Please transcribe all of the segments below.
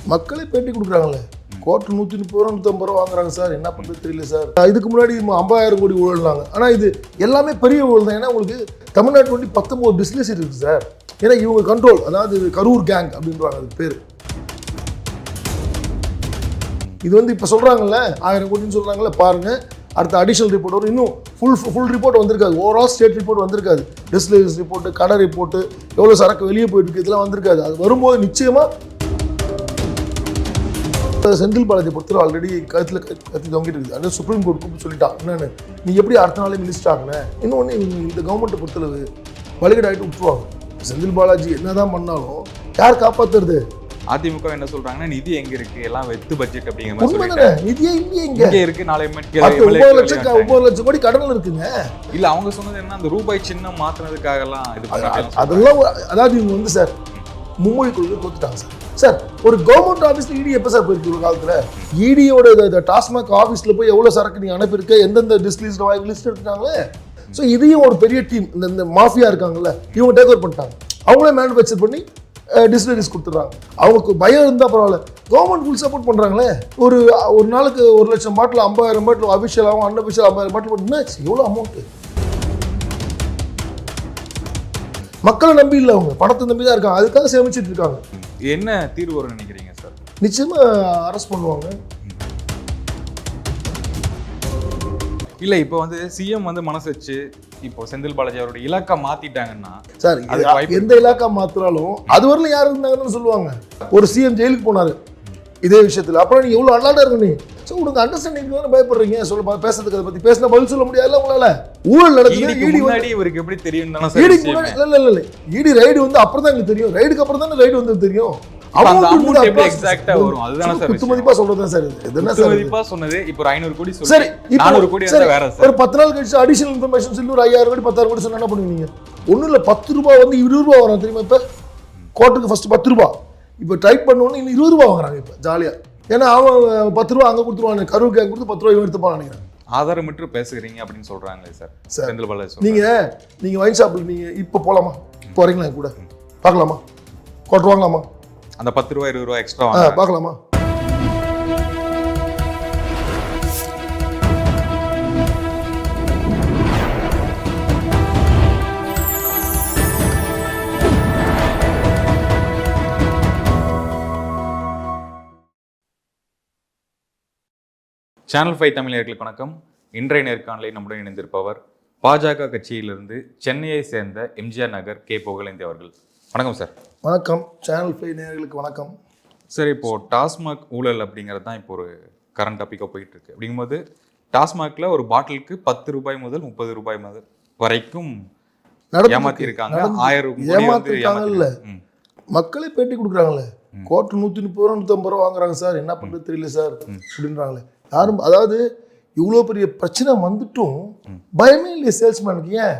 மக்களே பேட்டி கொடுக்குறாங்களே, கோர்ட்டு 130 ரூபா 150 ரூபா வாங்குறாங்க சார், என்ன பண்ணுறது தெரியல சார். இதுக்கு முன்னாடி 50,000 கோடி ஊழல்னாங்க. ஆனால் இது எல்லாமே பெரிய ஊழல் தான். ஏன்னா உங்களுக்கு தமிழ்நாட்டில் வந்து 19 டிஸ்டிலரிஸ் இருக்குது சார். ஏன்னா இவங்க கண்ட்ரோல், அதாவது கரூர் கேங் அப்படின்றாங்க அதுக்கு பேர். இது வந்து இப்போ சொல்கிறாங்கல்ல 1000 கோடின்னு சொல்கிறாங்கல்ல, பாருங்கள் அடுத்த அடிஷனல் ரிப்போர்ட் வரும். இன்னும் ஃபுல் ரிப்போர்ட் வந்திருக்காது. ஓவரால் ஸ்டேட் ரிப்போர்ட் வந்திருக்காது. டிஸ்டிலரிஸ் ரிப்போர்ட்டு, கடை ரிப்போர்ட்டு, எவ்வளோ சரக்கு வெளியே போயிட்டு இருக்கு, இதெல்லாம் வந்திருக்காது. அது வரும்போது நிச்சயமாக செந்தில் பாலாஜி பொறுத்தவரை ஆல்ரெடி கத்தி தொங்கிட்டு இருக்குது. அது சுப்ரீம் கோர்ட் கூப்பிட்டு சொல்லிட்டான், என்னென்னு நீ எப்படி அடுத்த நாளே மினிஸ்டர் ஆகினேன். இன்னொன்று இந்த கவர்மெண்ட்டை பொறுத்தளவு வழிகடாயிட்டு விட்டுருவாங்க. செந்தில் பாலாஜி என்னதான் பண்ணாலும் யார் காப்பாற்றுறது? அதிமுக என்ன சொல்றாங்கன்னா நிதி எங்க இருக்கு, எல்லாம் வெத்து பட்ஜெட் அப்படிங்கிற மாதிரி சொல்லிட்டாங்க. நிதியே இங்க இருக்கு. 9 லட்சம் கோடி கடன்ல இருக்குங்க. இல்ல அவங்க சொன்னது என்ன, அந்த ரூபாய் சின்னம் மாத்தினதுக்காக எல்லாம் இது அதெல்லாம். அதாவது இவங்க வந்து சார் மும்மொழி கொள்கை கொடுத்துட்டாங்க சார். சார் ஒரு கவர்மெண்ட் ஆஃபீஸ்ல இடி எப்போ சார் போயிருக்கு ஒரு காலத்துல? இடியோட டாஸ்மாக் ஆஃபீஸ்ல போய் எவ்வளவு சரக்கு நீங்க அனுப்பியிருக்க, எந்தெந்த டிஸ்ட்ரிக்ட்ல வாங்கி லிஸ்ட் எடுத்துட்டாங்களே. ஸோ இதையும் ஒரு பெரிய டீம், இந்த மாஃபியா இருக்காங்கல்ல, இவங்க டேக் ஓவர் பண்ணிட்டாங்க. அவங்களே மேனுஃபேக்சர் பண்ணி டிஸ்டிலரிஸ் கொடுத்துட்றாங்க. அவங்களுக்கு பயம் இருந்தால் பரவாயில்ல, கவர்மெண்ட் ஃபுல் சப்போர்ட் பண்ணுறாங்களே. ஒரு நாளுக்கு 1 லட்சம் பாட்டில் 50,000 பாட்டில் அபிஷியலாகவும் அன்அபிஷியல் 50,000 பாட்டில் போட்டுன்னா எவ்வளோ அமௌண்ட்டு? மக்களை நம்பி இல்லை, அவங்க பணத்தை நம்பி தான் இருக்காங்க. அதுக்காக சேமிச்சுட்டு இருக்காங்க. என்ன தீர்வு வரும்னு நினைக்கிறீங்க சார்? நிச்சயமாக அரெஸ்ட் பண்ணுவாங்க. இல்லை இப்போ வந்து சிஎம் வந்து மனசு வச்சு இப்போ செந்தில் பாலாஜி அவருடைய இலாக்கா மாத்திட்டாங்கன்னா சார், எந்த இலாக்கா மாத்தினாலும் அது வரல யார் இருந்தாங்கன்னு சொல்லுவாங்க. ஒரு சிஎம் ஜெயிலுக்கு போனாரு இதே விஷயத்துல. அப்புறம் நீங்க எவ்வளவு அல்லாடா இருக்கு நீ. ஸோ உங்களுக்கு அண்டர்ஸ்டாண்டிங் தானே பயப்படுறீங்க. சொல்ல பேசுறதுக்கு அதை பத்தி பேசினா பதில் சொல்ல முடியாதுல்ல உங்களால. ஊழல் நடக்குது. முன்னாடி இவருக்கு எப்படி தெரியும் தானே சார்? ஈடி முன்னாடி இல்ல ஈடி ரைடு வந்து அப்புறம் தான் எங்களுக்கு தெரியும். ரைடுக்கு அப்புறம் தான் ரைடு வந்து தெரியும். குத்துமதிப்பா சொல்றதுதான் சார். சொன்னது இப்போ 500 கோடி சரி, 400 கோடி வேற சார். ஒரு 10 நாள் கழிச்சு அடிஷனல் இன்ஃபர்மேஷன் சொல்லி ஒரு 5000 கோடி 10,000 கோடி சொன்னா என்ன பண்ணுவீங்க? ஒன்றும் இல்லை, 10 ரூபாய் வந்து 20 ரூபா வரும் தெரியுமா? இப்போ கோர்ட்டுக்கு ஃபர்ஸ்ட் 10 ரூபா, இப்போ டைப் பண்ணோன்னு இன்னும் 20 ரூபா வாங்குறாங்க இப்போ ஜாலியா. ஏன்னா அவன் 10 ரூபா அங்கே கொடுத்துருவாங்க, கரூர் கேங் கொடுத்து 10 ரூபா இவன் எடுத்துப்பான்னு நினைக்கிறேன். ஆதாரமற்று பேசுகிறீங்க அப்படின்னு சொல்றாங்களே சார் செந்தில் பாலாஜி. நீங்க வைன் ஷாப்பில் நீங்க இப்போ போகலாமா? போறீங்களா கூட பார்க்கலாமா? கோர்ட் வாங்கலாமா? அந்த 10 ரூபா 20 ரூபா எக்ஸ்ட்ரா பார்க்கலாமா? சேனல் 5 தமிழர்களுக்கு வணக்கம். இன்றைய நேர்காணலில் நம்முடன் இணைந்திருப்பவர் பாஜக கட்சியிலிருந்து சென்னையை சேர்ந்த எம்ஜிஆர் நகர் கே. புகழேந்தி அவர்கள். வணக்கம் சார். வணக்கம். சேனல் 5 நேயர்களுக்கு வணக்கம். சார், இப்போது டாஸ்மாக் ஊழல் அப்படிங்கிறது தான் இப்போ ஒரு கரண்ட் டாப்பிக்காக போயிட்டு இருக்கு. அப்படிங்கும்போது டாஸ்மாக்ல ஒரு பாட்டிலுக்கு 10 ரூபாய் முதல் 30 ரூபாய் வரைக்கும் ஏமாத்தி இருக்காங்க. 1000 மக்களே பேட்டி கொடுக்குறாங்களே, கோர்ட்டு 130 ரூபா 150 ரூபா வாங்குறாங்க சார், என்ன பண்ணுறது தெரியல சார் அப்படின்றாங்களே. யாரும் அதாவது இவ்வளோ பெரிய பிரச்சனை வந்துட்டும் பயமே இல்லையே சேல்ஸ்மேனுக்கு. ஏன்?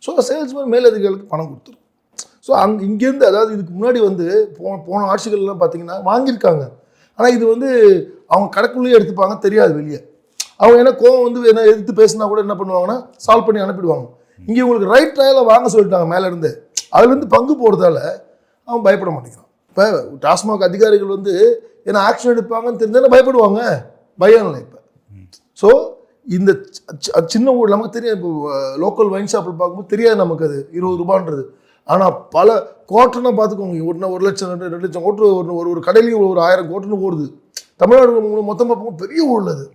ஸோ சேல்ஸ்மேன் மேலதிகாரிகளுக்கு பணம் கொடுத்துரும். ஸோ இங்கேருந்து அதாவது இதுக்கு முன்னாடி வந்து போன ஆட்சிகள்லாம் பார்த்தீங்கன்னா வாங்கியிருக்காங்க. ஆனால் இது வந்து அவங்க கடைக்குள்ளேயே எடுத்துப்பாங்க, தெரியாது வெளியே. அவங்க என்ன கோவம் வந்து என்ன எதிர்த்து பேசினா கூட என்ன பண்ணுவாங்கன்னா சால்வ் பண்ணி அனுப்பிடுவாங்க. இங்கே உங்களுக்கு ரைட் ட்ரையலாக வாங்க சொல்லிட்டாங்க மேலேருந்து. அதுலேருந்து பங்கு போகிறதால அவன் பயப்பட மாட்டேங்கிறான். இப்போ டாஸ்மாக் அதிகாரிகள் வந்து ஏன்னா ஆக்ஷன் எடுப்பாங்கன்னு தெரிஞ்சாலும் பயப்படுவாங்க. பயம் இல்லை இப்போ. ஸோ இந்த சின்ன ஊழல் நமக்கு தெரியும். இப்போ லோக்கல் வைன் ஷாப்பில் பார்க்கும்போது தெரியாது நமக்கு அது 20 ரூபான்றது. ஆனால் பல கோட்டுன்னா பார்த்துக்கோங்க, 1 லட்சம் 2 லட்சம் கோட்டு ஒரு கடையிலையும் ஒரு 1000 கோட்டுன்னு போடுது. தமிழ்நாடு மொத்தமாக பார்க்கும்போது பெரிய ஊழல் அது.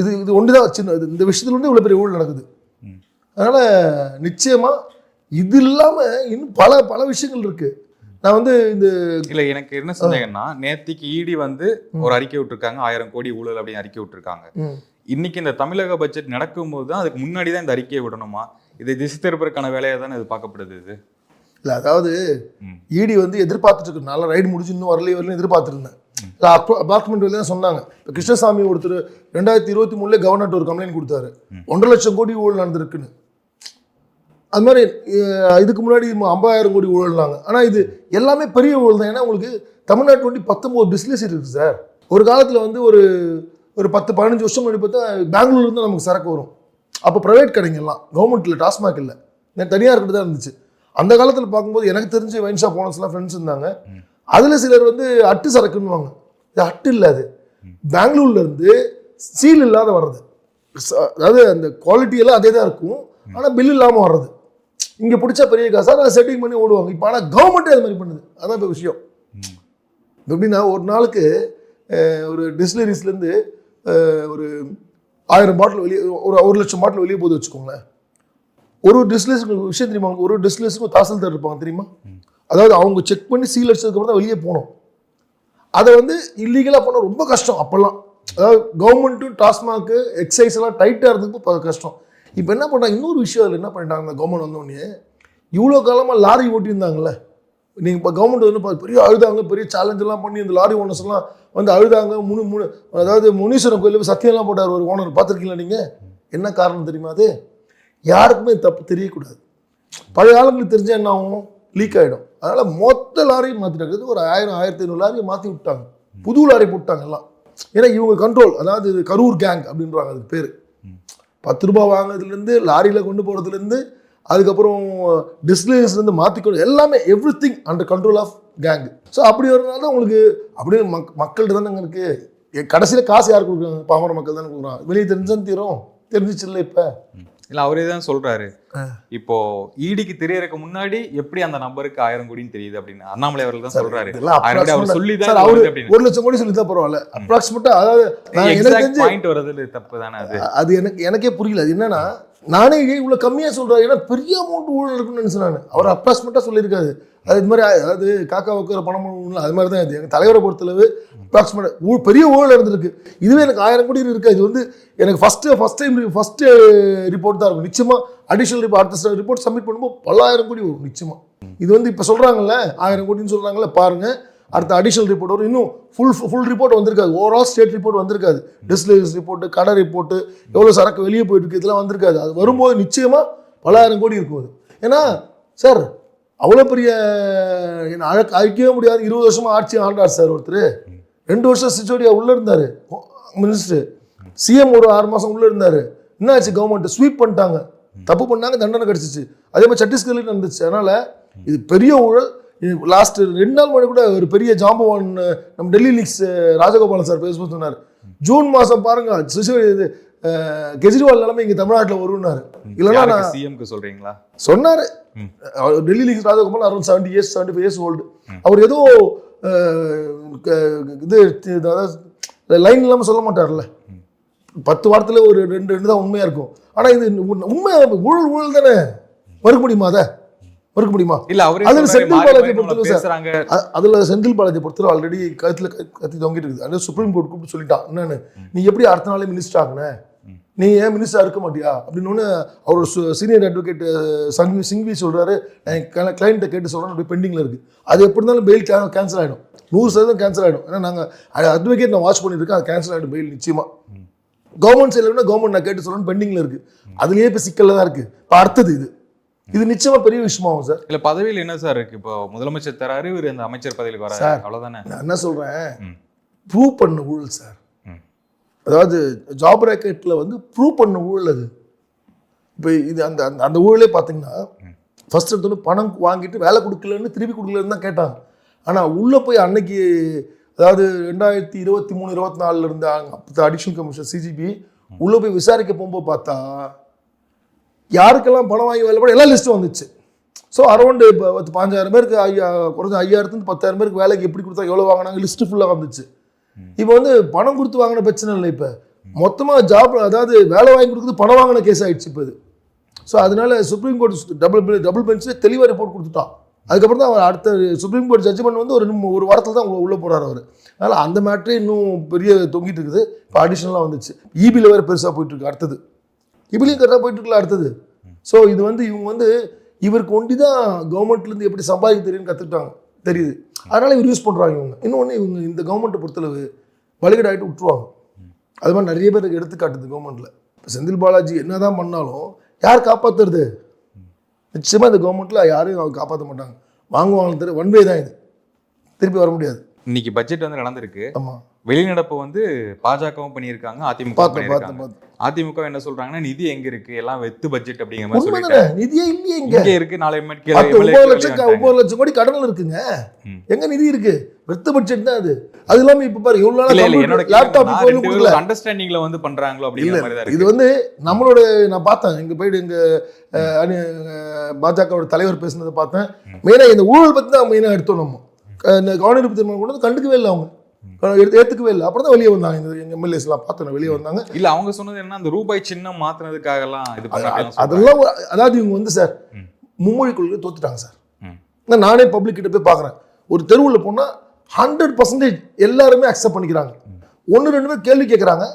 இது ஒன்று தான் சின்ன. இந்த விஷயத்துல வந்து இவ்வளோ பெரிய ஊழல் நடக்குது. அதனால் நிச்சயமாக இது இல்லாமல் இன்னும் பல விஷயங்கள் இருக்குது. நான் வந்து இந்த இல்லை எனக்கு என்ன சொன்னீங்கன்னா, நேத்திக்கு இடி வந்து ஒரு அறிக்கை விட்டுருக்காங்க, 1000 கோடி ஊழல் அப்படின்னு அறிக்கை விட்டுருக்காங்க. இன்னைக்கு இந்த தமிழக பட்ஜெட் நடக்கும்போது தான் அதுக்கு முன்னாடி தான் இந்த அறிக்கையை விடணுமா? இதை திசை திருப்பதற்கான வேலையாக தானே இது பார்க்கப்படுது. இது இல்லை, அதாவது இடி வந்து எதிர்பார்த்துட்டு இருக்கு. நல்லா ரைடு முடிச்சு இன்னும் வரலையும் எதிர்பார்த்துருந்தேன். அபார்ட்மெண்ட் வெளியே தான் சொன்னாங்க. இப்போ கிருஷ்ணசாமி ஒருத்தர் 2023 கவர்னர் ஒரு கம்ப்ளைண்ட் கொடுத்தாரு, 1.5 லட்சம் கோடி ஊழல் நடந்திருக்குன்னு. அது மாதிரி இதுக்கு முன்னாடி 50,000 கோடி ஊழல்னாங்க. ஆனால் இது எல்லாமே பெரிய ஊழல் தான். ஏன்னா உங்களுக்கு தமிழ்நாட்டு வந்து 19 டிஸ்டிலரிஸ் இருக்குது சார். ஒரு காலத்தில் வந்து ஒரு 10-15 வருஷம் முன்னாடி பார்த்தா பெங்களூர்லேருந்து நமக்கு சரக்கு வரும். அப்போ ப்ரைவேட் கடைங்கெல்லாம், கவர்மெண்ட்டில் டாஸ்மாக் இல்லை, தனியார் கிட்ட தான் இருந்துச்சு. அந்த காலத்தில் பார்க்கும்போது எனக்கு தெரிஞ்ச வைன் ஷாப் ஓனர்ஸ்லாம் ஃப்ரெண்ட்ஸ் இருந்தாங்க. அதில் சிலர் வந்து அட்டு சரக்குன்னுவாங்க. இது அட்டு இல்லை, அது பெங்களூர்லேருந்து சீல் இல்லாத வர்றது. அதாவது அந்த குவாலிட்டியெல்லாம் அதே தான் இருக்கும், ஆனால் பில் இல்லாமல் வர்றது. இங்கே பிடிச்சா பெரிய காசாக அதை செட்டிங் பண்ணி ஓடுவாங்க. இப்போ ஆனால் கவர்மெண்ட்டே அது மாதிரி பண்ணுது. அதான் இப்போ விஷயம். எப்படின்னா ஒரு நாளுக்கு ஒரு டிஸ்டிலரிஸ்லேருந்து ஒரு 1000 பாட்டில் வெளியே, ஒரு 1,00,000 பாட்டில் வெளியே போது வச்சுக்கோங்களேன். ஒரு டிஸ்டிலரிஸ்க்கு விஷயம் தெரியுமா? ஒரு டிஸ்டிலரிஸ்க்கு தாசில்தார் இருப்பாங்க தெரியுமா? அதாவது அவங்க செக் பண்ணி சீல் அடிச்சதுக்கப்புறம் தான் வெளியே போகணும். அதை வந்து இல்லீகலாக பண்ண ரொம்ப கஷ்டம் அப்போல்லாம். அதாவது கவர்மெண்ட்டும் டாஸ்மாக்கு எக்ஸைஸ் எல்லாம் டைட்டாக இருந்ததுக்கு கஷ்டம். இப்போ என்ன பண்ணாங்க, இன்னொரு விஷயம் அதில் என்ன பண்ணிட்டாங்க, அந்த கவர்மெண்ட் வந்தோடனே இவ்வளோ காலமாக லாரி ஓட்டியிருந்தாங்கல்ல, நீங்கள் இப்போ கவர்மெண்ட் வந்து பெரிய அழுதாங்க, பெரிய சேலஞ்செல்லாம் பண்ணி இந்த லாரி ஓனர்ஸ் எல்லாம் வந்து அழுதாங்க. அதாவது முனீஸ்வரன் கோயிலுக்கு சத்தியம்லாம் போட்டார் ஒரு ஓனர், பார்த்துருக்கீங்களா நீங்கள்? என்ன காரணம் தெரியுமா? அது யாருக்குமே தப்பு தெரியக்கூடாது. பழைய ஆளுங்களுக்கு தெரிஞ்சால் என்ன ஆகும், லீக் ஆகிடும். அதனால் மொத்த லாரியும் மாற்றிட்டாங்க. ஒரு 1000-1500 லாரியை மாற்றி விட்டாங்க, புது லாரி போட்டாங்க எல்லாம். ஏன்னா இவங்க கண்ட்ரோல், அதாவது கரூர் கேங் அப்படின்றாங்க அதுக்கு பேர். 10 ரூபா வாங்குறதுலேருந்து, லாரியில் கொண்டு போகிறதுலேருந்து, அதுக்கப்புறம் டிஸ்டிலரிஸ்லேருந்து மாற்றிக்கொண்டு எல்லாமே everything under control of gang. So அப்படி வரனால தான் உங்களுக்கு அப்படியே மக்கள்கிட்ட தானே இருக்குது. கடைசியில் காசு யார் கொடுக்குறாங்க? பாமர மக்கள் தானே கொடுக்குறாங்க. வெளியே தெரிஞ்சான்னு தீரும், தெரிஞ்சிச்சு இல்லை இப்போ இல்லை அவரே தான் சொல்றாரு. இப்போ ஈடிக்கு தெரியறதுக்கு முன்னாடி எப்படி அந்த நம்பருக்கு 1000 கோடின்னு தெரியுது அப்படின்னு அண்ணாமலை அவர்கள் தான் சொல்றாரு. அவர் சொல்லி தான் 1,00,000 கோடி சொல்லி தான் பரவாயில்ல, அப்ராக்சிமேட்டா. அதாவது பாயிண்ட் வரது தப்பு தானே அது. அது எனக்கே புரியல. அது என்னன்னா, நானே இவ்வளோ கம்மியாக சொல்கிறேன், ஏன்னா பெரிய அமௌண்ட் ஊழல் இருக்குன்னு நினச்சேன் நான். அவர் அப்ராக்சிமேட்டாக சொல்லியிருக்காரு. அது இது மாதிரி, அதாவது காக்கா வைக்கிற பணம் அது மாதிரி தான் இது. எங்கள் தலைவரை பொறுத்தளவு அப்ராக்சிமேட்டாக பெரிய ஊழல் இருந்திருக்கு. இதுவே எனக்கு 1000 கோடி இருக்கா. இது வந்து எனக்கு ஃபஸ்ட்டு ரிப்போர்ட் தான் இருக்கும். நிச்சயமாக அடிஷனல் ரிப்போர்ட், அடுத்த ரிப்போர்ட் சப்மிட் பண்ணும்போது 10,000 கோடி வரும் நிச்சயமாக. இது வந்து இப்போ சொல்கிறாங்கல்ல 1000 கோடின்னு சொல்கிறாங்கல்ல, பாருங்கள் அடுத்த அடிஷனல் ரிப்போர்ட் வரும். இன்னும் ஃபுல் ரிப்போர்ட் வந்திருக்காது. ஓவரால் ஸ்டேட் ரிப்போர்ட் வந்திருக்காது. டிஸ்டிலரிஸ் ரிப்போர்ட்டு, கடை ரிப்போர்ட்டு, எவ்வளோ சரக்கு வெளியே போயிட்டு இருக்கு, இதெல்லாம் வந்திருக்காது. அது வரும்போது நிச்சயமாக 10,000 கோடி இருக்கும் அது. ஏன்னா சார் அவ்வளோ பெரிய அழிக்கவே முடியாது. 20 வருஷமாக ஆட்சி ஆண்டார் சார் ஒருத்தர். 2 வருஷம் சிச்சோடியா உள்ளே இருந்தார் மினிஸ்டர். சிஎம் ஒரு 6 மாதம் உள்ளே இருந்தார். என்ன ஆச்சு, கவர்மெண்ட் ஸ்வீப் பண்ணிட்டாங்க. தப்பு பண்ணாங்க, தண்டனை கிடச்சிச்சு. அதே மாதிரி சத்தீஸ்கர்லையும் நடந்துச்சு. அதனால் இது பெரிய ஊழல். லாஸ்ட் 2 நாள் முன்னாடி கூட ஒரு பெரிய ஜாம்பவான் நம்ம டெல்லி லீக்ஸ் ராஜகோபாலன் சார் பேசும்போது சொன்னார், ஜூன் மாதம் பாருங்க இது கெஜ்ரிவால் நிலைமை இங்கே தமிழ்நாட்டில் வரும்னாரு. இல்லைன்னா நான் சிஎம்க்கு சொல்றீங்களா சொன்னார். டெல்லி லீக்ஸ் Rajagopal around 70 years 75 years old. அவர் ஏதோ இது லைன் இல்லாமல் சொல்ல மாட்டார்ல. 10 வாரத்தில் ஒரு 2 தான் உண்மையாக இருக்கும். ஆனால் இது உண்மை ஊழல் தானே. மறுக்க முடியுமா? அதை மறுக்க முடியுமா? இல்ல அவரே அதுல செந்தில் பாலாஜி பொறுத்தவரை பேசுறாங்க. அதுல செந்தில் பாலாஜி பொறுத்தவரை ஆல்ரெடி கத்தி தொங்கிட்டு இருக்குது. அது சுப்ரீம் கோர்ட் கூப்பிட்டு சொல்லிட்டான், என்னன்னு நீ எப்படி அடுத்த நாளே மினிஸ்டர் ஆகுன, நீ ஏன் மினிஸ்டர் இருக்க மாட்டியா அப்படின்னு. அவரோட சீனியர் அட்வொகேட் சிங்வி சொல்றாரு, கிளைண்ட்டை கேட்டு சொல்றேன், அப்படி பெண்டிங்ல இருக்கு. அது எப்படி இருந்தாலும் பெயில் கேன்சல் ஆகிடும், 100% கேன்சல் ஆகிடும். ஏன்னா நாங்கள் அட்வொகேட் நான் வாட்ச் பண்ணிட்டு இருக்கேன், அது கேன்சல் ஆகிடும் பெயில் நிச்சயமா. கவர்மெண்ட் சைட்ல கவர்மெண்ட் நான் கேட்டு சொல்றேன் பெண்டிங்ல இருக்கு. அதுலயே இப்போ சிக்கல்ல தான் இருக்கு. இப்போ அடுத்தது இது நிச்சயமா பெரிய விஷயமாகும் சார். இல்ல பதவியில் என்ன சார் இருக்கு? இப்போ முதலமைச்சர் தராரு, இவர் அந்த அமைச்சர் பதவியில் வராரு, அவ்வளவுதானே. நான் என்ன சொல்றேன், ப்ரூவ் பண்ண ஊழல் சார். அதாவது ஜாப் ராக்கெட்ல வந்து ப்ரூவ் பண்ண ஊழல் அது. இப்போ இது அந்த ஊழலே பார்த்தீங்கன்னா ஃபர்ஸ்ட் எடுத்தோன்னு பணம் வாங்கிட்டு வேலை கொடுக்கலன்னு திருப்பி கொடுக்கலன்னு தான் கேட்டாங்க. ஆனால் உள்ளே போய் அன்னைக்கு, அதாவது 2023-24 இருந்த அடிஷனல் கமிஷனர் சிஜிபி உள்ளே போய் விசாரிக்க போகும்போது பார்த்தா யாருக்கெல்லாம் பணம் வாங்கி வேலை போட எல்லா லிஸ்ட்டும் வந்துச்சு. ஸோ அரௌண்டு இப்போ 5,000 பேருக்கு குறைஞ்ச 5,000 10,000 பேருக்கு வேலைக்கு எப்படி கொடுத்தா எவ்வளோ வாங்கினாங்க லிஸ்ட்டு ஃபுல்லாக வந்துச்சு. இப்போ வந்து பணம் கொடுத்து வாங்கின பிரச்சனை இல்லை. இப்போ மொத்தமாக ஜாப், அதாவது வேலை வாங்கி கொடுக்குறது பணம் வாங்கின கேஸ் ஆகிடுச்சு இப்போ இது. ஸோ அதனால சுப்ரீம் கோர்ட் டபுள் பெஞ்சில் தெளிவாக ரிப்போர்ட் கொடுத்துட்டான். அதுக்கப்புறம் தான் அவர் அடுத்த சுப்ரீம் கோர்ட் ஜட்ஜ்மெண்ட் வந்து ஒரு வாரத்தில் தான் உள்ளே போகிறார் அவர். அதனால் அந்த மேட்ரே இன்னும் பெரிய தொங்கிட்டு இருக்குது. இப்போ அடிஷனலாக வந்துச்சு. இபியில் வேறு பெருசாக போயிட்டுருக்கு. அடுத்தது இபிலையும் கரெக்டாக போயிட்டுருக்குல அடுத்தது. ஸோ இது வந்து இவங்க வந்து இவருக்கு ஒண்டி தான் கவர்மெண்ட்லேருந்து எப்படி சம்பாதிக்க தெரியும்னு கற்றுக்கிட்டாங்க, தெரியுது. அதனால் இவர் யூஸ் பண்ணுறாங்க இவங்க. இன்னொன்று இவங்க இந்த கவர்மெண்ட்டை பொறுத்தளவு வழிகடாயிட்டு விட்டுருவாங்க. அது மாதிரி நிறைய பேருக்கு எடுத்துக்காட்டுது கவர்மெண்ட்டில். இப்போ செந்தில் பாலாஜி என்ன தான் பண்ணாலும் யார் காப்பாற்றுறது? நிச்சயமாக இந்த கவர்மெண்ட்டில் யாரையும் அவங்க காப்பாற்ற மாட்டாங்க. வாங்குவாங்க, ஒன் வே தான் இது, திருப்பி வர முடியாது. இன்னைக்கு பட்ஜெட் வந்து நடந்திருக்கு. ஆமா வெளிநடப்பு வந்து பாஜகவும் பண்ணியிருக்காங்க, அதிமுக பார்த்தேன் பண்ணியிருக்காங்க. பார்த்தேன் அதிமுக என்ன சொல்றாங்கன்னா நிதி எங்க இருக்கு, எல்லாம் வெத்து பட்ஜெட் அப்படிங்கிற மாதிரி உண்மைதானே, சொல்லிட்டாங்க. நிதியே இல்லையே இங்க. இங்க இருக்கு, நாளை எம்எல்ஏ 9 லட்சம் கோடி கடன்ல இருக்குங்க. எங்க நிதி இருக்கு? வெத்து பட்ஜெட் தான் அது. அது இல்லாம இப்ப பாரு எவ்வளவு நாளா லேப்டாப் கொடுக்கல, அண்டர்ஸ்டாண்டிங்ல வந்து பண்றாங்களோ அப்படிங்கிற மாதிரி தான் இது இருக்கு. வந்து நம்மளோட நான் பார்த்தேன் இங்க போயிட்டு எங்க பாஜகவோட தலைவர் பேசுனதை பார்த்தேன். மெயினா இந்த ஊழல் பத்தி தான் மெயினா எடுத்தோம். நம்ம இந்த கவர்னர் தீர்மானம் கூட கண்டுக்கவே இல்லை, அவங்க ஏத்துக்கவே இல்லை. அப்புறம் தான் வெளியே வந்தாங்க எங்க எம்எல்ஏஸ் எல்லாம் பார்த்தோம் வெளியே வந்தாங்க. இல்ல அவங்க சொன்னது என்ன, அந்த ரூபாய் சின்னம் மாத்துனதுக்காக எல்லாம் இது பண்ணாங்க அதெல்லாம். அதாவது இவங்க வந்து சார் மும்மொழி கொள்கை தோத்துட்டாங்க சார். நானே பப்ளிக் கிட்ட போய் பார்க்குறேன், ஒரு தெருவில் போனால் 100% எல்லாருமே அக்செப்ட் பண்ணிக்கிறாங்க. 1-2 பேர் கேள்வி கேட்குறாங்க,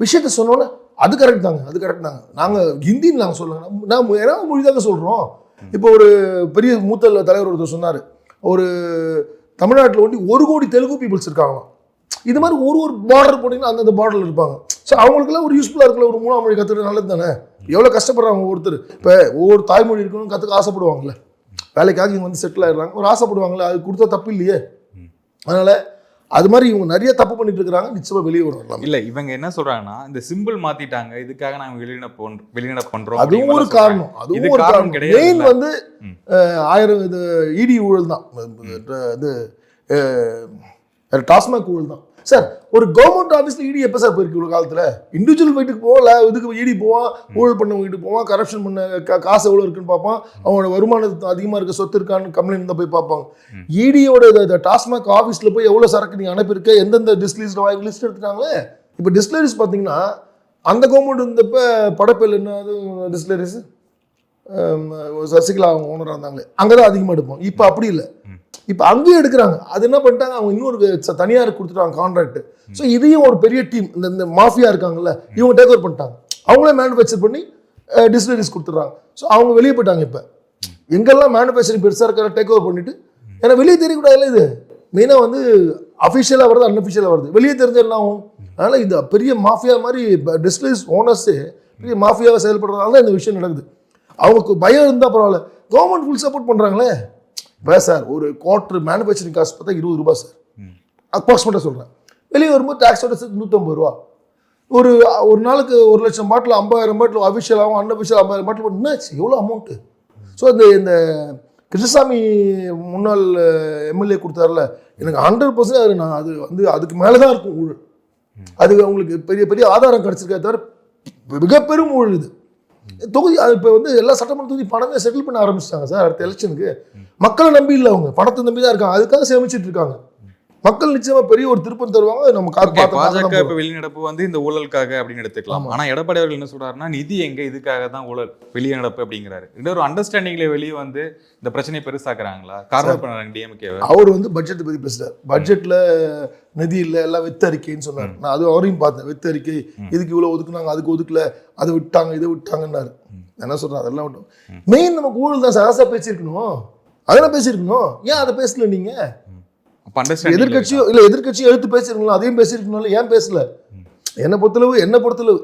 விஷயத்த சொன்னோன்னே அது கரெக்ட் தாங்க, அது கரெக்ட் தாங்க, நாங்கள் ஹிந்தின்னு நாங்கள் சொல்லுங்க, நான் ஏன்னா மொழி தாங்க சொல்கிறோம். இப்போ ஒரு பெரிய மூத்த தலைவர் ஒருத்தர் சொன்னார், ஒரு தமிழ்நாட்டில் ஒண்டி 1 கோடி தெலுங்கு பீப்புள்ஸ் இருக்காங்களாம். இது மாதிரி ஒரு பார்டர் போட்டிங்கன்னா அந்தந்த பார்டரில் இருப்பாங்க. ஸோ அவங்களுக்குலாம் ஒரு யூஸ்ஃபுல்லாக இருக்குல்ல, ஒரு 3ஆம் மொழி கற்றுக்கிறது நல்லது தானே. எவ்வளோ கஷ்டப்படுறாங்க ஒருத்தர். இப்போ ஒவ்வொரு தாய்மொழி இருக்கணும்னு கற்றுக்க ஆசைப்படுவாங்கல்ல, வேலைக்காக இங்கே வந்து செட்டில் ஆகிடுறாங்க, ஒரு ஆசைப்படுவாங்கல்ல, அது கொடுத்தா தப்பு இல்லையே. அதனால் அது மாதிரி இவங்க நிறைய தப்பு பண்ணிட்டு இருக்கிறாங்க. நிச்சயமாக வெளியே வரலாம். இல்லை இவங்க என்ன சொல்கிறாங்கன்னா, இந்த சிம்பிள் மாற்றிட்டாங்க, இதுக்காக நாங்கள் வெளியிட பண்ணுறோம், அதுவும் ஒரு காரணம். அதுவும் ஒரு காரணம் கிடையாது. மெயின் வந்து 1000 இது இடி ஊழல் தான், இது டாஸ்மாக் ஊழல் தான் சார். ஒரு கவர்மெண்ட் ஆஃபீஸில் இடி எப்போ சார் போயிருக்கு ஒரு காலத்தில்? இண்டிவிஜுவல் வீட்டுக்கு போவோம், இதுக்கு இடி போவான், ஊழல் பண்ண வீட்டுக்கு போவான், கரப்ஷன் பண்ண காசு எவ்வளோ இருக்குன்னு பார்ப்பான், அவனோட வருமானத்து அதிகமாக இருக்க சொத்து இருக்கான்னு கம்ப்ளைண்ட் தான் போய் பார்ப்பாங்க. இடியோட டாஸ்மாக் ஆஃபீஸில் போய் எவ்வளோ சரக்கு நீங்கள் அனுப்பியிருக்க, எந்தெந்த டிஸ்டிலரிஸ் வாங்கி லிஸ்ட் எடுத்துட்டாங்களே. இப்போ டிஸ்டிலரிஸ் பார்த்தீங்கன்னா அந்த கவர்மெண்ட் இருந்தப்போ படப்பேல் என்ன டிஸ்டிலரிஸ் சசிகலா அவங்க ஓனராக இருந்தாங்களே, அங்கே தான் அதிகமாக எடுப்போம். இப்போ அப்படி இல்லை, இப்போ அங்கேயும் எடுக்கிறாங்க. அது என்ன பண்ணிட்டாங்க, அவங்க இன்னொரு தனியாருக்கு கொடுத்துட்டாங்க கான்ட்ராக்ட். ஸோ இதையும் ஒரு பெரிய டீம், இந்த மாஃபியா இருக்காங்கல்ல, இவங்க டேக் ஓவர் பண்ணிட்டாங்க. அவங்களே மேனுஃபேக்சர் பண்ணி டிஸ்டிலரிஸ் கொடுத்துட்றாங்க. ஸோ அவங்க வெளியே போயிட்டாங்க. இப்போ எங்கெல்லாம் மேனுஃபேக்சரிங் பெருசாக இருக்கிற டேக் ஓவர் பண்ணிட்டு, ஏன்னா வெளியே தெரியக்கூடாதுல்ல. இது மெயினாக வந்து அஃபிஷியலாக வருது, அன்அஃபிஷியலாக வருது. வெளியே தெரிஞ்ச என்ன ஆகும்? அதனால் இது பெரிய மாஃபியா மாதிரி டிஸ்டிலரிஸ் ஓனர்ஸே பெரிய மாஃபியாவை செயல்படுறதுனால தான் இந்த விஷயம் நடக்குது. அவங்களுக்கு பயம் இருந்தால் பரவாயில்ல, கவர்மெண்ட் ஃபுல் சப்போர்ட் பண்ணுறாங்களே. இப்போ சார் ஒரு குவார்டர் மேனுஃபேக்சரிங் காஸ்ட் பார்த்தா 20 ரூபா சார், அப்ராக்சிமேட்டாக சொல்கிறேன். வெளியே வரும்போது டேக்ஸோட சேர்த்து 150 ரூபா. ஒரு நாளுக்கு 1 லட்சம் பாட்டில் 50,000 பாட்டில் அஃபிஷியலாகவும் அன்அஃபிஷியல் 50,000 பாட்டில் என்னாச்சு, எவ்வளோ அமௌண்ட்டு? ஸோ இந்த கிருஷ்ணசாமி முன்னாள் எம்எல்ஏ கொடுத்தாருல, எனக்கு 100% அது வந்து அதுக்கு மேலே தான் இருக்கும் ஊழல். அது அவங்களுக்கு பெரிய பெரிய ஆதாரம் கிடச்சிருக்கா தவிர மிகப்பெரும் ஊழல் இது. தொகுதி இப்போ வந்து எல்லா சட்டமன்ற தொகுதி பணமே செட்டில் பண்ண ஆரம்பிச்சிட்டாங்க சார். அடுத்த எலெக்ஷனுக்கு மக்களை நம்பி இல்லை, அவங்க பணத்தை நம்பி தான் இருக்காங்க, அதுக்காக சேமிச்சுட்டு இருக்காங்க. மக்கள் நிச்சயமா பெரிய ஒரு திருப்பம் தருவாங்க. நம்ம பாஜக இப்ப வெளிநடப்பு வந்து இந்த ஊழலுக்காக அப்படின்னு எடுத்துக்கலாம். ஆனா எடப்பாடி அவர்கள் என்ன சொல்றாருன்னா, நிதி எங்க, இதுக்காக தான் ஊழல் வெளிநடப்பு அப்படிங்கிறாரு. இன்னொரு அண்டர்ஸ்டாண்டிங்ல வெளியே வந்து இந்த பிரச்சனையை பெருசாக்குறாங்களா, காரணம் பண்ணாங்க டிஎம்கே. அவர் வந்து பட்ஜெட் பத்தி பேசுறாரு. பட்ஜெட்ல நிதி இல்லை, எல்லாம் வெத்து அறிக்கைன்னு சொன்னார். நான் அது அவரையும் பார்த்தேன், வெத்து அறிக்கை, இதுக்கு இவ்வளவு ஒதுக்குனாங்க, அதுக்கு ஒதுக்கல, அதை விட்டாங்க, இதை விட்டாங்கன்னாரு. என்ன சொல்றேன், அதெல்லாம் விட்டோம். மெயின் நமக்கு ஊழல் தான் சார், பேசியிருக்கணும், அதெல்லாம் பேசியிருக்கணும். ஏன் அதை பேசல நீங்க? எதிர்கட்சியும் இல்லை, எதிர்கட்சியும் எடுத்து பேசிருக்கணும், அதையும் பேசியிருக்கணும். ஏன் பேசல? என்னை பொறுத்தளவு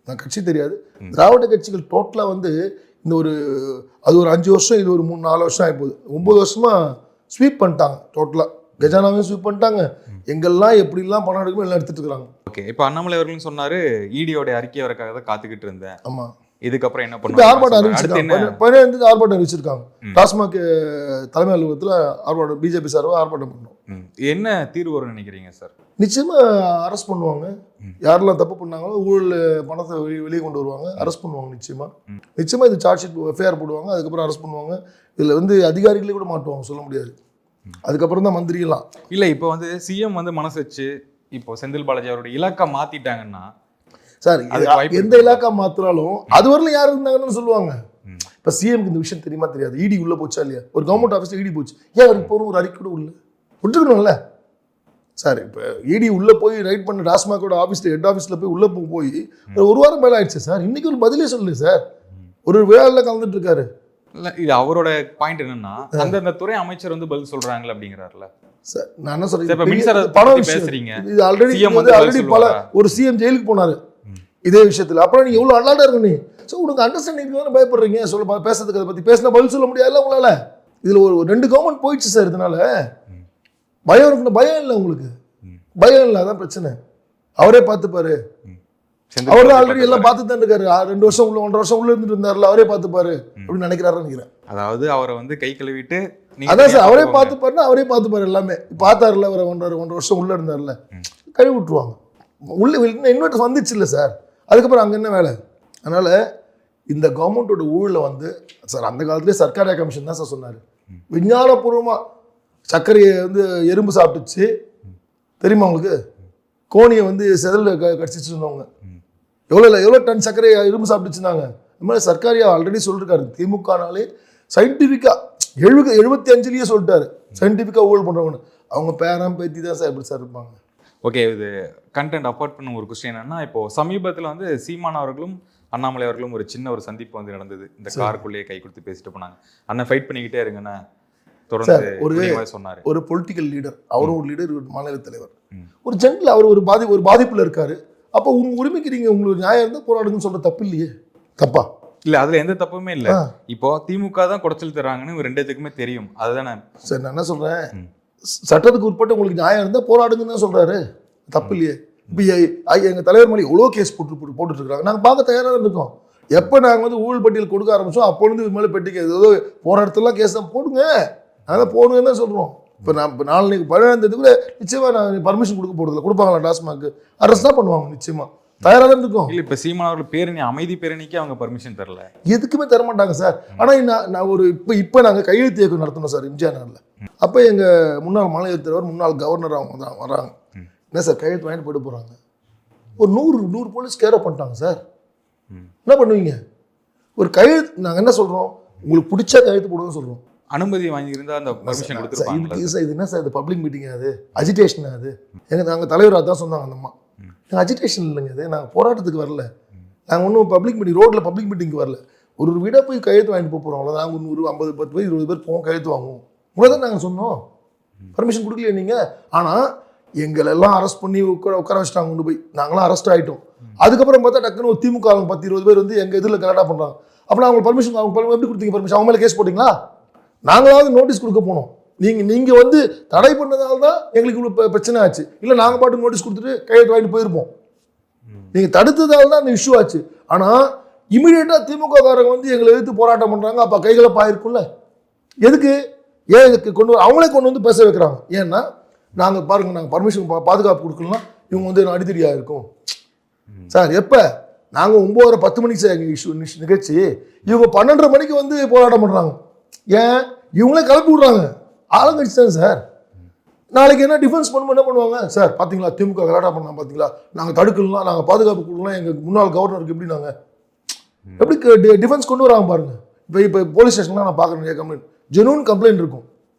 நான் கட்சி தெரியாது, திராவிட கட்சிகள் டோட்டலா வந்து இந்த அது ஒரு 5 வருஷம், இது ஒரு 3-4 வருஷம் ஆகிப்போகுது. 9 வருஷமா ஸ்வீப் பண்ணிட்டாங்க டோட்டலா. கஜானாவையும் ஸ்வீப் பண்ணிட்டாங்க. எங்கெல்லாம் எப்படிலாம் பணம் எடுக்கணும் எல்லாம் எடுத்துட்டு இருக்காங்க. ஓகே, இப்போ அண்ணாமலை அவர்களும் சொன்னாரு, ஈடியோட அறிக்கை வரக்காக தான் காத்துக்கிட்டு இருந்தேன். ஆமா, இதுக்கப்புறம் என்ன பண்ணுவாங்க? ஆர்ப்பாட்டம் அறிவிச்சிருக்காங்க. 15 ஆர்ப்பாட்டம் அறிவிச்சிருக்காங்க. டாஸ்மாக் தலைமை அலுவலகத்தில் ஆர்ப்பாட்டம், பிஜேபி சார்பாக ஆர்ப்பாட்டம் பண்ணோம். என்ன தீர்வு வரும்னு நினைக்கிறீங்க சார்? நிச்சயமா அரெஸ்ட் பண்ணுவாங்க. யாரெல்லாம் தப்பு பண்ணாங்களோ, ஊழல் பணத்தை வெளியே கொண்டு வருவாங்க, அரெஸ்ட் பண்ணுவாங்க. நிச்சயமா இது சார்ஜ் ஷீட் எஃப்ஐஆர் போடுவாங்க, அதுக்கப்புறம் அரெஸ்ட் பண்ணுவாங்க. இதுல வந்து அதிகாரிகளே கூட மாட்டுவாங்க, சொல்ல முடியாது. அதுக்கப்புறம் தான் மந்திரிலாம். இல்ல இப்போ வந்து சிஎம் வந்து மனசு வச்சு இப்போ செந்தில் பாலாஜி அவருடைய இலாக்கா மாத்திட்டாங்கன்னா சார், எந்த இலாக்கா மாத்திராலும் அது வரல யார் இருந்தாங்கன்னு சொல்லுவாங்க. இப்ப சிஎம்க்கு இந்த விஷயம் தெரியுமா தெரியாது? இடி உள்ள போச்சா இல்லையா? ஒரு கவர்மெண்ட் ஆஃபீஸ்ல இடி போச்சு, ஏன் அவருக்கு போகிற ஒரு அறிக்கை கூட உள்ள விட்டுருக்கணும்ல சார். இப்போ இடி உள்ள போய் ரைட் பண்ண டாஸ்மாகோட ஆஃபீஸ்ல, ஹெட் ஆஃபீஸ்ல போய் உள்ள போய் ஒரு வாரம் மேலே ஆயிடுச்சு சார். இன்னைக்கு ஒரு பதிலே சொல்லல சார். ஒரு விழாவில் கலந்துட்டு இருக்காரு. இல்லை, இது அவரோட பாயிண்ட் என்னன்னா, அந்தந்த துறை அமைச்சர் வந்து பதில் சொல்றாங்களே அப்படிங்கிறாருல சார். நான் என்ன சொல்றேன், பணம் பேசுறீங்க. இது ஆல்ரெடி பல ஒரு சிஎம் ஜெயிலுக்கு போனாரு இதே விஷயத்துல. அப்புறம் நீ எவ்வளவு அல்லாடா இருக்கு நீ. ஸோ உனக்கு அண்டர்ஸ்டாண்டிங் தானே பயப்படுறீங்க சொல்ல, பேசுறதுக்கு. அதை பத்தி பேசினா பதில் சொல்ல முடியாதுல்ல உங்களால. இதுல ஒரு 2 கவர்மெண்ட் போயிடுச்சு சார். இதனால பயம் இருக்குன்னு பயம் இல்லை உங்களுக்கு, பயம் இல்லை, அதான் பிரச்சனை. அவரே பார்த்துப்பாரு, அவர் ஆல்ரெடி எல்லாம் பார்த்து தான் இருக்காரு. 2 வருஷம் உள்ள 1.5 வருஷம் உள்ள இருந்துட்டு இருந்தாருல, அவரே பார்த்துப்பாரு அப்படின்னு நினைக்கிறாருன்னு நினைக்கிறேன். அதாவது அவரை வந்து கை கழுவிட்டு அதான் சார், அவரே பார்த்துப்பாருன்னா அவரே பார்த்துப்பாரு எல்லாமே. பார்த்தாருல, அவர் 1.5 வருஷம் உள்ள இருந்தாருல, கழுவி விட்டுருவாங்க. உள்ள இன்வெர்டர்ஸ் வந்துச்சு இல்லை சார், அதுக்கப்புறம் அங்கே என்ன வேலை? அதனால இந்த கவர்மெண்டோட ஊழலை வந்து சார் அந்த காலத்திலே சர்க்காரியா கமிஷன் தான் சார் சொன்னார். விஞ்ஞானபூர்வமாக சர்க்கரையை வந்து எறும்பு சாப்பிட்டுச்சு தெரியுமா உங்களுக்கு? கோணியை வந்து செதல் கடிச்சிச்சு சொன்னவங்க. எவ்வளோ டன் சர்க்கரை எறும்பு சாப்பிட்டுச்சுனாங்க. இந்த மாதிரி சர்க்காரியா ஆல்ரெடி சொல்லிருக்காரு. திமுகனாலே சயின்டிஃபிக்காக 75லயே சொல்லிட்டாரு, சயின்டிஃபிக்காக ஊழல் பண்ணுறவங்க அவங்க பேரம் பேத்தி தான் சார் எப்படி சார் இருப்பாங்க. ஓகே, இது கண்டென்ட் அப்பார்ட் பண்ண ஒரு கொஸ்டின் என்னன்னா, இப்போ சமீபத்தில் வந்து சீமான் அவர்களும் அண்ணாமலை அவர்களும் ஒரு சின்ன ஒரு சந்திப்பு வந்து நடந்தது. இந்த காருக்குள்ளேயே கை கொடுத்து பேசிட்டு போனாங்க. அண்ணன் ஃபைட் பண்ணிக்கிட்டே இருங்கண்ணா தொடர்ந்து சொன்னாரு. ஒரு பொலிட்டிக்கல் லீடர், அவரும் ஒரு லீடர், ஒரு மாநில தலைவர், ஒரு ஜென்டில் அவர் ஒரு பாதிப்புல இருக்காரு. அப்போ உங்க உரிமைக்கு நீங்க உங்களுக்கு நியாயம் இருந்தால் போராடுங்கன்னு சொல்ற தப்பு இல்லையே? தப்பா இல்ல, அதுல எந்த தப்புமே இல்ல. இப்போ திமுக தான் குடைச்சல் தர்றாங்கன்னு ரெண்டுத்துக்குமே தெரியும், அதுதானே சார். நான் என்ன சொல்றேன், சட்டத்துக்கு உட்பட்டு உங்களுக்கு நியாயம் இருந்தால் போராடுங்கன்னு தான் சொல்றாரு, தப்பு இல்லையே? இப்போ எங்கள் தலைவர் மேலே எவ்வளோ கேஸ் போட்டுட்டு இருக்காங்க, நாங்கள் பார்க்க தயாராக தான் இருக்கோம். எப்போ நாங்கள் வந்து ஊழல் பட்டியல் கொடுக்க ஆரம்பிச்சோம் அப்போது இது மேலே பெட்டி கேஸ் ஏதோ போகிற இடத்துலாம் கேஸ் தான் போடுங்க, நாங்கள் போடுங்கன்னு தான் சொல்கிறோம். இப்போ நான் இப்போ 4 17ஆம் தேதி கூட நிச்சயமாக நான் பர்மிஷன் கொடுக்க போடுறதில்ல. கொடுப்பாங்களா டாஸ்மாக்கு? அரெஸ்ட் தான் பண்ணுவாங்க நிச்சயமாக, தயாராக தான் இருக்கும். இல்லை, இப்போ சீமான் அவர்கள் பேரணி, அமைதி பேரணிக்கு அவங்க பர்மிஷன் தரல, எதுக்குமே தர மாட்டாங்க சார். ஆனால் நான் ஒரு இப்போ நாங்கள் கையெழுத்து இயக்கம் நடத்தணும் சார் எம்ஜிஆர் நகரில். அப்போ எங்கள் முன்னாள் மாநில தலைவர், முன்னாள் கவர்னர் அவங்க தான் வராங்க. என்ன சார் கையெழுத்து வாங்கிட்டு போயிட்டு போகிறாங்க. ஒரு 100 போலீஸ் கேரோ பண்ணிட்டாங்க சார். என்ன பண்ணுவீங்க? ஒரு கையெழுத்து நாங்கள் என்ன சொல்கிறோம், உங்களுக்கு பிடிச்ச கையெழுத்து போடுன்னு சொல்கிறோம். அனுமதி வாங்கியிருந்தா அந்த பர்மிஷன் கொடுத்துருப்பாங்க. இது என்ன சார், இது பப்ளிக் மீட்டிங், அது அஜிடேஷன். அது நாங்கள் தலைவர் அதான் சொன்னாங்க அந்த அம்மா. நாங்கள் அஜிடேஷன் இல்லைங்க, அது நாங்கள் போராட்டத்துக்கு வரல, நாங்கள் ஒன்றும் பப்ளிக் மீட்டிங், ரோட்டில் பப்ளிக் மீட்டிங்க்கு வரல. ஒரு வீடாக போய் கையெழுத்து வாங்கிட்டு போகிறோம், அவ்வளோ. நாங்கள் 100 50 10 பேர் 20 பேர் போவோம், கையெழுத்து வாங்குவோம். உங்களை தான் நாங்கள் சொன்னோம், பர்மிஷன் கொடுக்கலையே நீங்கள். ஆனால் எங்களெல்லாம் அரெஸ்ட் பண்ணி உட்கார வச்சுட்டாங்க கொண்டு போய், நாங்களாம் அரெஸ்ட் ஆகிட்டோம். அதுக்கப்புறம் பார்த்தா டக்குன்னு ஒரு திமுக 10 20 பேர் வந்து எங்கள் இதில் கரெக்டாக பண்ணுறாங்க. அப்போ அவங்க பர்மிஷன், அவங்க எப்படி கொடுத்தீங்க பர்மிஷன்? அவங்க மேலே கேஸ் போட்டிங்களா? நாங்களாவது நோட்டீஸ் கொடுக்க போனோம். நீங்கள் வந்து தடை பண்ணதால தான் எங்களுக்கு இவ்வளோ பிரச்சனை ஆச்சு. இல்லை நாங்கள் பாட்டு நோட்டீஸ் கொடுத்துட்டு கையெழுத்து வாங்கிட்டு போயிருப்போம். நீங்கள் தடுத்ததால தான் அந்த இஷ்யூ ஆச்சு. ஆனால் இமீடியட்டாக திமுக காரங்க வந்து எங்களை எதிர்த்து போராட்டம் பண்ணுறாங்க. அப்போ கைகலப்பாயிருக்கும்ல. எதுக்கு? ஏன் இதுக்கு அவங்களே கொண்டு வந்து பேச வைக்கிறாங்க. ஏன்னா நாங்கள் பாருங்கள், நாங்கள் பர்மிஷன் பாதுகாப்பு கொடுக்கலாம், இவங்க வந்து அடித்தடியாக இருக்கும் சார். எப்போ நாங்கள் 9:30 10 மணிக்கு சார் எங்கள் இஷ்யூ நிகழ்ச்சி, இவங்க 12:30 மணிக்கு வந்து போராட்டம் பண்ணுறாங்க. ஏன்? இவங்களே கிளப்பி விட்றாங்க, ஆளுங்கட்சி தான் சார். நாளைக்கு என்ன டிஃபென்ஸ் பண்ணும்போது என்ன பண்ணுவாங்க சார்? பார்த்தீங்களா திமுக கலாட்டா பண்ணலாம், பார்த்தீங்களா நாங்கள் தடுக்கலாம், நாங்கள் பாதுகாப்பு கொடுக்கலாம், எங்கள் முன்னாள் கவர்னருக்கு எப்படி நாங்கள் எப்படி டிஃபென்ஸ் கொண்டு வராங்க பாருங்க. இப்போ போலீஸ் ஸ்டேஷன்லாம் நான் பார்க்குறேன், நிறைய கம்ப்ளைண்ட், ஜெனூன் கம்ப்ளைண்ட் இருக்கும்.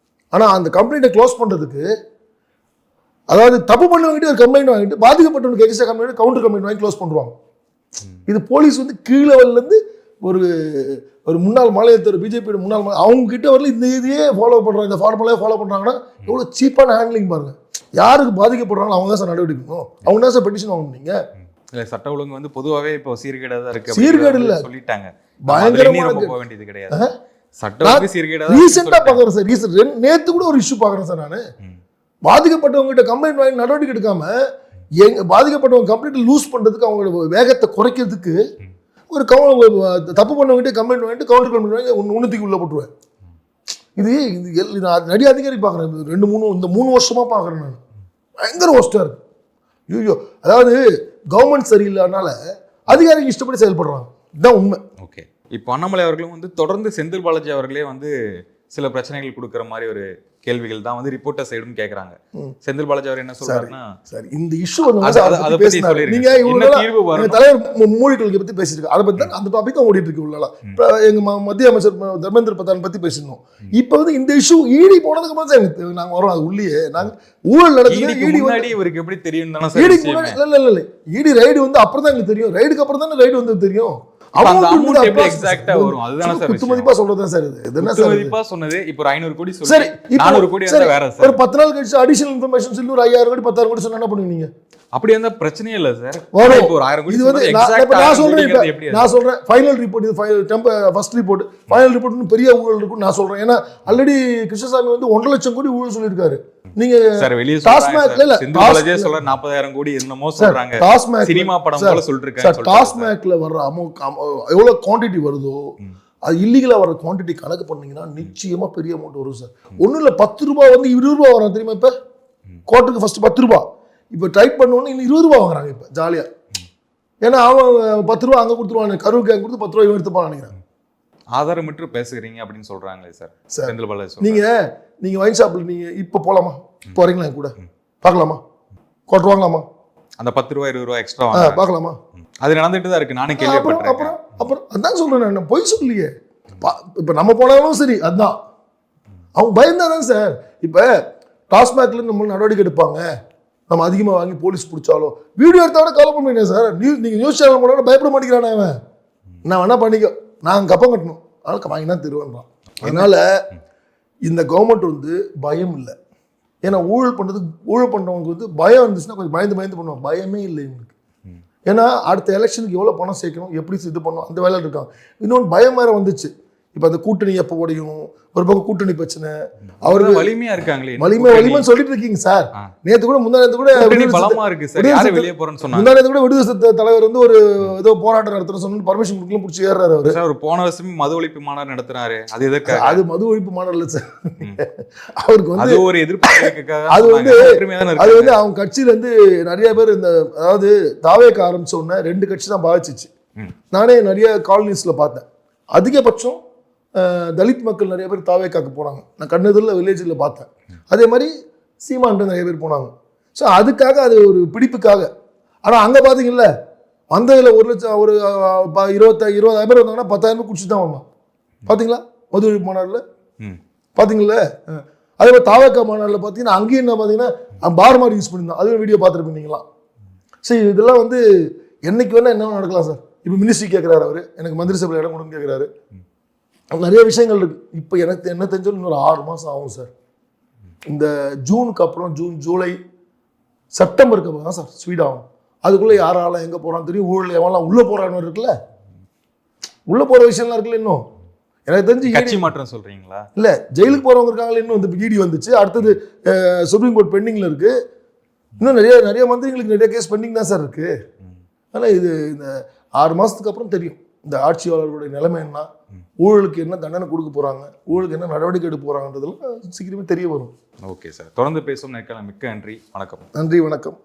ஆனால் அந்த கம்ப்ளைண்ட்டை க்ளோஸ் பண்ணுறதுக்கு, அதாவது தப்பு பண்ணவங்கிட்டு ஒரு கம்ப்ளைண்ட் வாங்கிட்டு பாதிக்கப்பட்டவனுக்கு எக்ஸ்ட்ரா கம்ப்ளைண்ட் கவுண்டர் கம்ப்ளைண்ட் வாங்கி க்ளோஸ் பண்ணுவாங்க. இது போலீஸ் வந்து கீழ் லெவல்லேருந்து ஒரு முன்னாள் மாநிலத்தர், பிஜேபியோட முன்னாள் அவங்க கிட்ட வரல இந்த இதையே ஃபாலோ பண்ணுறாங்க, இந்த ஃபார்முலாவே ஃபாலோ பண்ணுறாங்கன்னா எவ்வளோ சீப்பான ஹேண்ட்லிங் பாருங்கள். யாருக்கு பாதிக்கப்படுறாங்களோ அவங்க தான் சார் நடவடிக்கை, அவங்க தான் சார் பெட்டிஷன் வாங்கினீங்க. இல்லை, சட்ட ஒழுங்கு வந்து பொதுவாகவே இப்போ சீர்கேடாக தான் இருக்கு. சீர்கேடு இல்லை, சொல்லிட்டாங்க, பயங்கரமாக போக வேண்டியது கிடையாது. சட்டம் சீர்கேடாக ரீசெண்டாக பார்க்குறேன் சார். நேற்று கூட ஒரு இஷ்யூ பார்க்குறேன் சார். நான் பாதிக்கப்பட்டவங்ககிட்ட கம்ப்ளைண்ட் வாங்கி நடவடிக்கை எடுக்காம பாதிக்கப்பட்டவங்க கம்ப்ளைண்ட் லூஸ் பண்ணுறதுக்கு, அவங்களோட வேகத்தை குறைக்கிறதுக்கு ஒரு தப்பு பண்ணவங்கிட்ட கம்ப்ளைண்ட் வாங்கிட்டு கவுண்டர் கம்ப்ளைண்ட் வாங்கி உன்னத்துக்கு உள்ள போட்டுருவேன். இது நான் நிறைய அதிகாரி பார்க்குறேன், 3 வருஷமாக பார்க்குறேன் நான். பயங்கர ஒஸ்ட்டாக இருக்கு. ஐயோ, அதாவது கவர்மெண்ட் சரியில்லைனால அதிகாரிகள் இஷ்டப்படி செயல்படுறாங்க, இதுதான் உண்மை. ஓகே, இப்போ அண்ணாமலை அவர்களும் வந்து தொடர்ந்து செந்தில் பாலாஜி அவர்களே வந்து சில பிரச்சனைகள் கொடுக்குற மாதிரி ஒரு கேள்விகள் தான் வந்து ரிப்போர்ட்டர் சைடும் கேட்குறாங்க. செந்தில் பாலாஜி அவர் என்ன சொல்றாருன்னா, சார் இந்த இஷ்யூ நீங்க தலைவர் மொழிகளுக்கு பற்றி பேசியிருக்காங்க, அதை பற்றி தான் அந்த டாபிக் தான் ஓடிட்டு இருக்கு. உள்ளலாம் இப்போ எங்கள் மத்திய அமைச்சர் தர்மேந்திர பிரதான் பற்றி பேசியிருந்தோம். இப்போ வந்து இந்த இஷ்யூ ஈடி போனதுக்கு அப்புறம் தான் எனக்கு நாங்கள் வரோம். அது உள்ளே நாங்கள் ஊழல் நடக்குது, ஈடி இவருக்கு எப்படி தெரியும்? ஈடி ரைடு வந்து அப்புறம் தான் எங்களுக்கு தெரியும். ரைடுக்கு அப்புறம் தானே ரைடு வந்து தெரியும். அந்த amount எப்படி எக்ஸாக்ட்டா வரும்? அதுதானே சார் குத்து மதிப்பா சொல்றதுதான் சார் இது என்ன குத்து சார் மதிப்பா சொன்னது இப்போ ஒரு 500 கோடி சரி சொல்லி 400 கோடி வந்தா வேற சார். ஒரு 10 நாள் கழிச்சு அடிஷனல் இன்ஃபர்மேஷன் சொல்லி ஒரு 5000 கோடி 10000 கோடி சொன்னா என்ன பண்ணுவீங்க நீங்க? அப்படி இருந்தா பிரச்சனையே இல்ல சார். வரும். இப்போ ஒரு 1000 கோடி இது வந்து எக்ஸாக்ட்டா நான் சொல்றேன் ஃபைனல் ரிப்போர்ட் இது ஃபர்ஸ்ட் ரிப்போர்ட் ஃபைனல் ரிப்போர்ட் பெரிய ஊழல் இருக்குன்னு நான் சொல்றேன். ஏன்னா ஆல்ரெடி கிருஷ்ணசாமி வந்து 1.5 லட்சம் கோடி ஊழல் சொல்லியிருக்காரு. நீங்க சார் வெளிய டாஸ்மாக்ல இல்ல செந்தில் பாலாஜியே சொல்ற 40000 கோடி என்னமோ சொல்றாங்க. டாஸ்மாக் சினிமா படம் போல சொல்லிட்டு இருக்காங்க. டாஸ்மாக்ல வர்ற எவ்வளவு குவாண்டிட்டி வருதோ அது இல்லீகலா வர குவாண்டிட்டி கணக்கு பண்ணீங்கன்னா நிச்சயமா பெரிய அமௌண்ட் வரும் சார். ஒன்றும் இல்லை 10 ரூபாய் வந்து 20 ரூபாய் வரும் தெரியுமா? இப்போ கோர்ட்டுக்கு ஃபர்ஸ்ட் 10 ரூபாய், இப்போ டைப் பண்ணோன்னு இன்னும் 20 ரூபாய் வாங்குறாங்க இப்போ ஜாலியா. ஏன்னா அவன் 10 ரூபா அங்கே கொடுத்துருவாங்க, கரூர் கேங் கொடுத்து 10 ரூபாய் எடுத்துப்பான்னு நினைக்கிறேன். ஆதாரமற்று பேசுகிறீங்க அப்படின்னு சொல்றாங்களே சார் செந்தில் பாலாஜி. நீங்க வைன் ஷாப்பில் நீங்க இப்போ போலாமா? இப்போ வரீங்களா என் கூட பார்க்கலாமா? கோட் வாங்கலாமா? அந்த 10 ரூபாய் 20 ரூபாய் எக்ஸ்ட்ரா பார்க்கலாமா? அது நடந்துட்டு தான் இருக்கு. நானே கேள்விப்பட்டிருக்கேன். அப்புறம் அதான் சொல்றேன், நான் பொய் சொல்லியே. இப்போ நம்ம போனாலும் சரி அதுதான் அவங்க பயந்தாதான் சார். இப்போ டாஸ்மாக்ல நம்ம நடவடிக்கை எடுப்பாங்க, நம்ம அதிகமாக வாங்கி போலீஸ் பிடிச்சாலும் வீடியோ எடுத்தாலும் கவலை பண்ணுவீங்க சார். நீங்கள் நியூஸ் சேனல் போனாலும் பயப்பட மாட்டேங்கிறானே அவன். நான் வேணா பண்ணிக்கோ, நான் கப்பம் கட்டணும் அதனால வாங்கினா திருவன்றான். அதனால இந்த கவர்மெண்ட் வந்து பயம் இல்லை. ஏன்னா ஊழல் பண்ணுறவங்களுக்கு வந்து பயம் இருந்துச்சுன்னா கொஞ்சம் பயந்து பண்ணுவாங்க. பயமே இல்லை இவங்களுக்கு. ஏன்னா அடுத்த எலெக்ஷனுக்கு எவ்வளோ பணம் சேர்க்கணும், எப்படி இது பண்ணணும், அந்த வேலையில் இருக்காங்க. இன்னொன்று பயம் வேறு வந்துச்சு. இப்போ அந்த கூட்டணி எப்போ உடையும், ஒரு பக்கம் கூட்டணி பிரச்சனை, அவருக்கு வலிமையா இருக்காங்களே. வலிமைன்னு சொல்லிட்டு இருக்கீங்க சார். நேற்று கூட முந்தானத்து கூட பலமா இருக்கு சார். யாரு வெளியே போறேன்னு சொன்னாங்க. முந்தானத்து கூட விடுதலை தலைவர் வந்து ஒரு ஏதோ போராட்டம் நடத்துற சொன்னு பர்மிஷன் கொடுக்கலாம் பிடிச்சி ஏறாரு அவரு. சார் ஒரு போன வருஷமே மது ஒழிப்பு மாநாடு நடத்துறாரு. அது எதுக்கு? அது மது ஒழிப்பு மாநாடு இல்லை சார். அவருக்கு வந்து ஒரு எதிர்ப்பு. அது வந்து அவங்க கட்சியில இருந்து நிறைய பேர் இந்த அதாவது தாவேக்க ஆரம்பிச்ச உடனே 2 கட்சி தான் பாதிச்சிச்சு. நானே நிறைய காலனிஸ்ல பார்த்தேன். அதிகபட்சம் தலித் மக்கள் நிறைய பேர் தாவேக்காக்கு போனாங்க. நான் கண்ணெதிரில் வில்லேஜில் பார்த்தேன். அதே மாதிரி சீமான்ட்டு நிறைய பேர் போனாங்க. ஸோ அதுக்காக அது ஒரு பிடிப்புக்காக. ஆனால் அங்கே பார்த்தீங்கல்ல வந்ததில் 1 லட்சம் ஒரு 20,000 பேர் வந்தாங்கன்னா 10,000 குடிச்சு தான் வந்தான். பார்த்தீங்களா மது ஒழிப்பு மாநாட்டில்? பார்த்தீங்களா? அதே மாதிரி தாவேக்கா மாநாட்டில் பார்த்தீங்கன்னா அங்கேயும் என்ன பார்த்தீங்கன்னா பார் மாதிரி யூஸ் பண்ணியிருந்தான். அதுவும் வீடியோ பார்த்துருப்பீங்களா? சரி, இதெல்லாம் வந்து என்னைக்கு வேணால் என்ன நடக்கலாம் சார். இப்போ மினிஸ்ட்ரி கேட்குறாரு அவர், எனக்கு மந்திரி சபையில் இடம் கொடுன்னு கேட்குறாரு. நிறைய விஷயங்கள் இருக்கு. இப்போ எனக்கு என்ன தெரிஞ்சாலும் இன்னொரு 6 மாதம் ஆகும் சார். இந்த ஜூனுக்கு அப்புறம் ஜூலை செப்டம்பருக்கு அப்புறம் தான் சார் ஸ்பீட் ஆகும். அதுக்குள்ளே யாரால எங்கே போகிறான்னு தெரியும். ஊழல் எவெல்லாம் உள்ளே போகிறான்னு இருக்குல்ல, உள்ளே போகிற விஷயம்லாம் இருக்குல்ல. இன்னும் எனக்கு தெரிஞ்சு கட்சி மாற்றம் சொல்கிறீங்களா? இல்லை, ஜெயிலுக்கு போகிறவங்க இருக்காங்களே. இன்னும் இந்த இடி வந்துச்சு, அடுத்தது சுப்ரீம் கோர்ட் பெண்டிங்கில் இருக்குது. இன்னும் நிறைய மந்திரிங்களுக்கு நிறைய கேஸ் பெண்டிங் தான் சார் இருக்குது. ஆனால் இது இந்த 6 மாதத்துக்கு அப்புறம் தெரியும் இந்த ஆட்சியாளர்களுடைய நிலைமை என்ன, ஊழலுக்கு என்ன தண்டனை கொடுக்க போறாங்க, ஊழலுக்கு என்ன நடவடிக்கை எடுக்க போறாங்கன்றதுலாம் சீக்கிரமே தெரிய வரும். ஓகே சார், தொடர்ந்து பேசும் நேர்காணல் மிக்க நன்றி. வணக்கம். நன்றி, வணக்கம்.